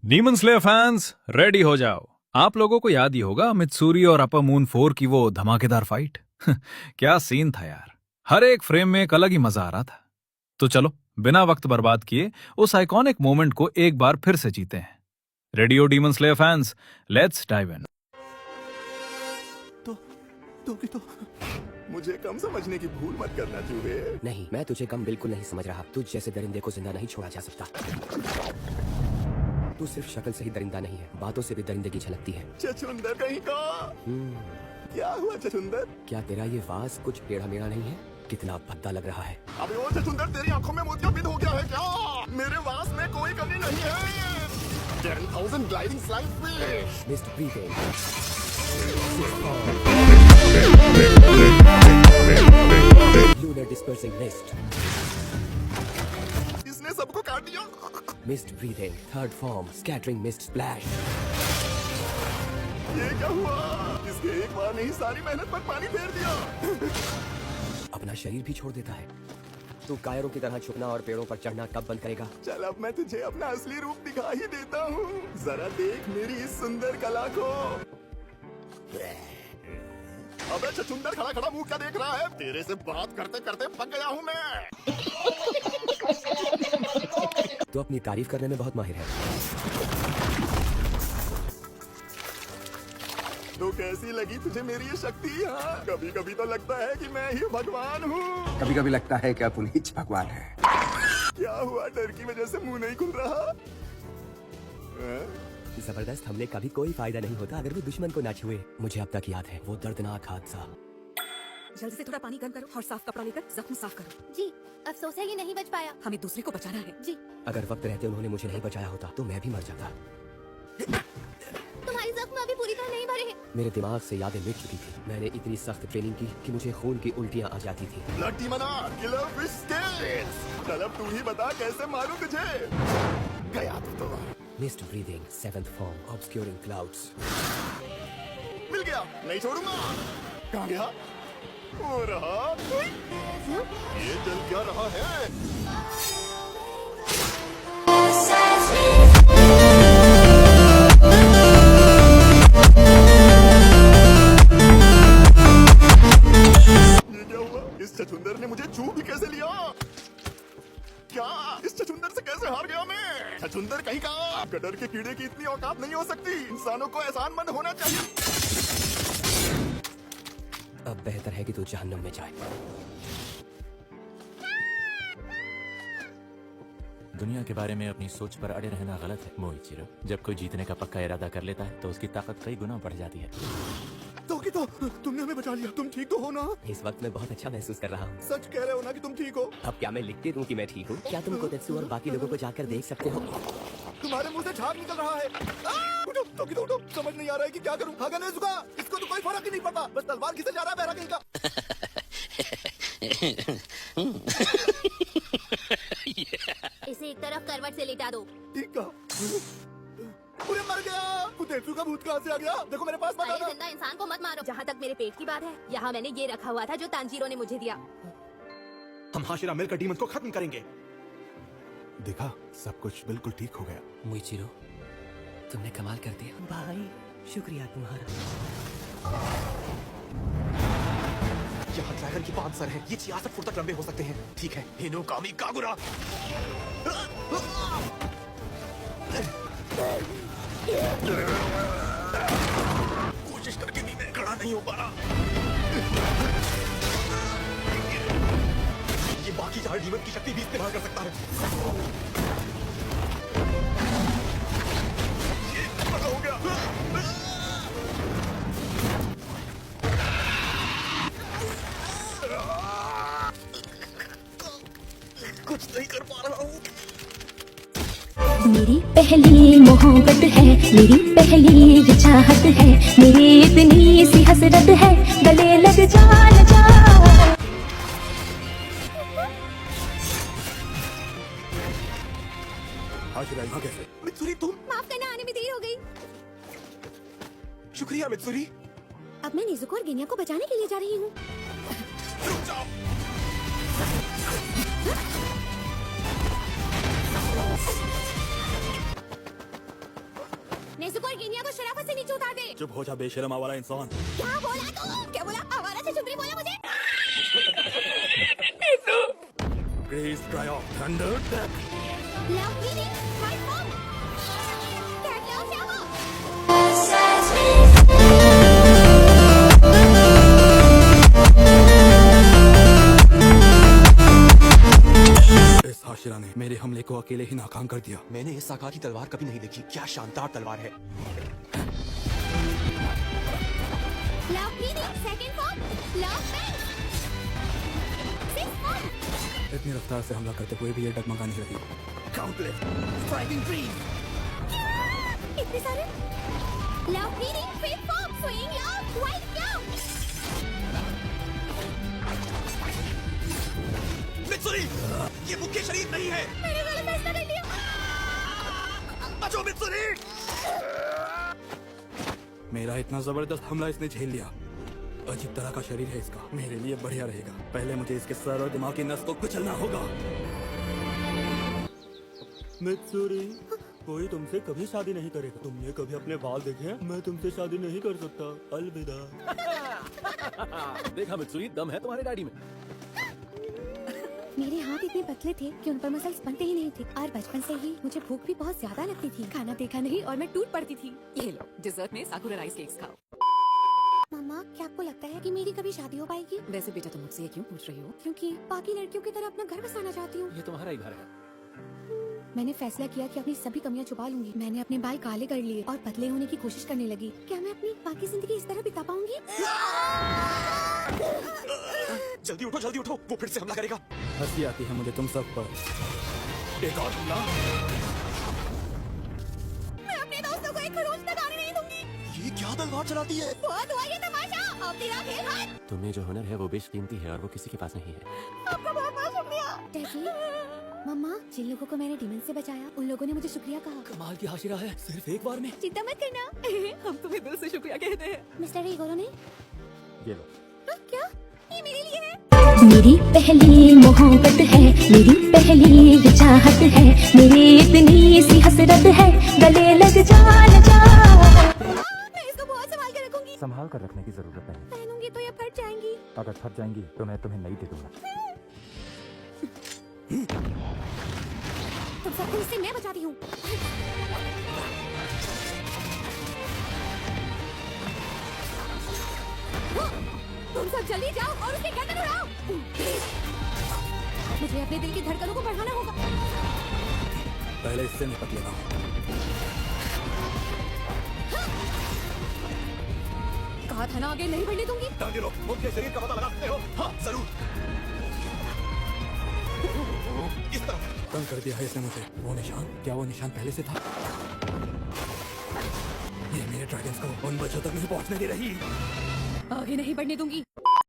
Demon slayer fans ready हो जाओ। आप लोगों को याद ही होगा मित्सूरी और अपर मून 4 की वो धमाकेदार फाइट। क्या सीन था यार, हर एक फ्रेम में एक अलग ही मजा आ रहा था। तो चलो बिना वक्त बर्बाद किए उस आइकॉनिक मोमेंट को एक बार फिर से जीते हैं। Radio demon slayer fans, let's dive in. तो मुझे कम समझने की भूल मत करना चूहे। नहीं, मैं तुझे कम बिल्कुल नहीं समझ रहा। तुझ जैसे दरिंदे को जिंदा नहीं छोड़ा जा सकता। तू सिर्फ शक्ल से ही दरिंदा नहीं है, बातों से भी दरिंदगी झलकती है। चचुंदर कहीं का। क्या हुआ चचुंदर? क्या तेरा ये वास कुछ टेढ़ा मेढ़ा नहीं है? कितना भद्दा लग रहा है। अबे ओ चचुंदर, तेरी आंखों में मोतियाबिंद हो गया है क्या? मेरे वास में कोई कमी नहीं है। 10,000 gliding slide fish. Mist breathing. Lunar dispersing mist. इसने सबको काट दिया। Mist breathing third form scattering mist splash. ये क्या हुआ? इसके एक बार नहीं सारी मेहनत पर पानी फेर दिया। अपना शरीर भी छोड़ देता है। तू कायरों की तरह छुपना और पेड़ों पर चढ़ना कब बंद करेगा? चल अब मैं तुझे अपना असली रूप दिखा ही देता हूँ। जरा देख मेरी इस सुंदर कला को। अबे चचुंदर, खड़ा खड़ा मुंह क्या देख रहा है? तेरे से बात करते करते पक गया हूँ मैं। तू अपनी तारीफ करने में बहुत माहिर है। तो कैसी लगी तुझे मेरी ये शक्ति? हाँ, कभी कभी तो लगता है कि मैं ही भगवान हूँ। कभी कभी लगता है कि पुनीत भगवान है। क्या हुआ? डर की वजह से मुंह नहीं खुल रहा? जबरदस्त हमले का भी कोई फायदा नहीं होता अगर वो दुश्मन को ना छुए। मुझे अब तक याद है वो दर्दनाक हादसा। जल्दी से थोड़ा पानी गर्म करो और साफ कपड़ा लेकर जख्म साफ करो। जी, अफसोस है ये नहीं बच पाया। हमें दूसरे को बचाना है। जी, अगर वक्त रहते उन्होंने मुझे नहीं बचाया होता तो मैं भी मर जाता। तुम्हारी जख्म अभी पूरी तरह नहीं भरे हैं। मेरे दिमाग से यादें मिट चुकी थी। मैंने इतनी सख्त ट्रेनिंग की कि मुझे खून की उल्टियाँ आ जाती थी। Blood demon, killer fish scales. चल अब तू ही बता कैसे मारूं तुझे। गया तो mist breathing seventh form obscuring clouds. मिल गया, नहीं छोड़ूंगा। कहाँ गया? वो रहा। ये जल क्या रहा है? ये क्या हुआ? इस चचुंदर ने मुझे छू भी कैसे लिया? क्या इस चचुंदर से कैसे हार गया मैं? चचुंदर कहीं का। गटर के कीड़े की इतनी औकात नहीं हो सकती। इंसानों को एहसानमंद होना चाहिए। अब बेहतर है कि तू जहन्नुम में जाए। दुनिया के बारे में अपनी सोच पर अड़े रहना गलत है मोइचिरो। जब कोई जीतने का पक्का इरादा कर लेता है तो उसकी ताकत कई गुना बढ़ जाती है। तो तुमने हमें बचा लिया। तुम ठीक तो हो ना? इस वक्त मैं बहुत अच्छा महसूस कर रहा हूँ। सच कह रहे हो ना कि तुम ठीक हो? अब क्या मैं लिख के दूं कि मैं ठीक हूँ? क्या तुम कोतेत्सु और बाकी लोगों को जाकर देख सकते हो? तुम्हारे मुंह से झाग निकल रहा है। उठो, उठो। समझ नहीं आ रहा है कि क्या करूं। भागा नहीं झुका। इसको तो कोई फर्क ही नहीं पड़ता। बस तलवार खींचे जा रहा है बहरा कहीं का। इसे एक तरफ करवट से लिटा दो। ठीक का। पूरे मर गया। कुतेत्सु का भूत कहाँ से आ गया? देखो मेरे पास मत अरे आना। जिंदा इंसान को मत मारो। जहाँ तक मेरे पेट की बात है, यहाँ मैंने ये रखा हुआ था जो तांजीरो ने मुझे दिया। हम हाशिरा मिलकर डीमन को खत्म करेंगे। देखा, सब कुछ बिल्कुल ठीक हो गया। मोइचिरो, तुमने कमाल कर दिया। भाई, शुक्रिया तुम्हारा। यहाँ ड्रैगन की 5 सर है। ये 66 फुट तक लंबे हो सकते हैं। ठीक है, हिनोकामी कागुरा। कोशिश करके भी मैं खड़ा नहीं हो पा रहा। ये बाकी 4 डीमन की शक्ति भी इस्तेमाल कर सकता है। ये पता हो गया। कुछ नहीं कर पा रहा हूँ। मेरी पहली मोहब्बत है, मेरी पहली चाहत है, मेरी इतनी सी हसरत है, गले लग जा न जा। हाशिरा यहाँ कैसे? मित्सुरी तुम? माफ करना, आने में देर हो गई। शुक्रिया मित्सुरी। अब मैं नेजुको और गेनिया को बचाने के लिए जा रही हूँ। रुक जाओ। नेज़ुको और गिनिया को शराफत से नीचे उतार दे। चुप हो जा बेशरम आवारा इंसान। क्या बोला तू? क्या बोला? आवारा से चुंदरी बोला मुझे? Grace dry off thunder death. Love meaning fight form. क्या क्या हो? इस हाशिरा ने मेरे हमले को अकेले ही नाकाम कर दिया। मैंने इस आकार की तलवार कभी नहीं देखी। क्या शानदार तलवार है। Love meaning second form. Love band. Six form. इतनी रफ्तार से हमला करते हुए भी ये डगमगा नहीं रही। Countless striking dreams. इतने सारे। Love meaning fifth form. Swing love white cloud. Mitsuri, ये मुख्य शरीर नहीं है। मैंने गलत फैसला कर लिया। बचो मित्सुरी। मेरा इतना जबरदस्त हमला इसने झेल लिया। अजीब तरह का शरीर है इसका। मेरे लिए बढ़िया रहेगा। पहले मुझे इसके सर और दिमाग की नस को कुचलना होगा। मित्सुरी, कोई तुमसे कभी शादी नहीं करेगा। तुमने कभी अपने बाल देखे हैं? मैं तुमसे शादी नहीं कर सकता। अलविदा। देखा मित्सुरी, दम है तुम्हारे गाड़ी में। मेरे हाथ इतने पतले थे कि उन पर मसल्स बनते ही नहीं थे और बचपन से ही मुझे भूख भी बहुत ज्यादा लगती थी। खाना देखा नहीं और मैं टूट पड़ती थी। ये लो डिजर्ट में साकुरा राइस केक्स खाओ। मम्मा, क्या आपको लगता है कि मेरी कभी शादी हो पाएगी? वैसे बेटा तुम मुझसे ये क्यों पूछ रही हो? क्योंकि बाकी लड़कियों की तरह अपना घर बसाना चाहती हूँ। ये तुम्हारा ही घर है। मैंने फैसला किया कि अपनी सभी कमियां छुपा लूंगी। मैंने अपने बाल काले कर लिए और पतले होने की कोशिश करने लगी। क्या मैं अपनी बाकी जिंदगी इस तरह बिता पाऊंगी? जल्दी उठो, जल्दी उठो। वो फिर से हमला करेगा। हंसी आती है मुझे तुम सब पर। एक और हमला। मैं अपने दोस्तों को एक खरोच तक आने नहीं दूंगी। ये क्या तलवार चलाती है? बहुत हुआ ये तमाशा। अब तेरा खेल हाथ। तुम्हें जो हुनर है वो बेशकीमती है और वो किसी के पास नहीं है। आपका बहुत बहुत शुक्रिया। डैडी, मम्मा, जिन लोगों को मैंने डीमन से बचाया उन लोगों ने मुझे शुक्रिया कहा। कमाल की हाशिरा है, सिर्फ एक बार में। चिंता मत करना। हम तुम्हें दिल से शुक्रिया कहते हैं। मिस्टर ईगोरो ने ये लो। क्या? ये मेरे लिए है? मेरी पहली मोहब्बत है, मेरी पहली चाहत है, मेरी इतनी सी हसरत है, गले लग जा न जा। मैं इसको बहुत संभाल कर रखूंगी। संभाल कर रखने की जरूरत नहीं। पहनूंगी तो ये फट जाएंगी। अगर फट जाएंगी तो मैं तुम्हें नई दे दूंगा। तुम सबको इससे मैं बचाती हूँ। तुम सब जल्दी जाओ और उसके गर्दन उड़ाओ। मुझे अपने दिल की धड़कनों को बढ़ाना होगा। पहले इससे निपट लेना। कहा था ना आगे नहीं बढ़ने दूंगी। तांजीरो, मुख्य शरीर का पता लगा सकते हो? हाँ, जरूर। इस तरफ। तंग कर दिया है इसने मुझे। वो निशान, क्या वो निशान पहले से था? ये मेरे ड्रैगन्स को उन बच्चों तक नहीं पहुंचने दे रही। आगे नहीं बढ़ने दूंगी।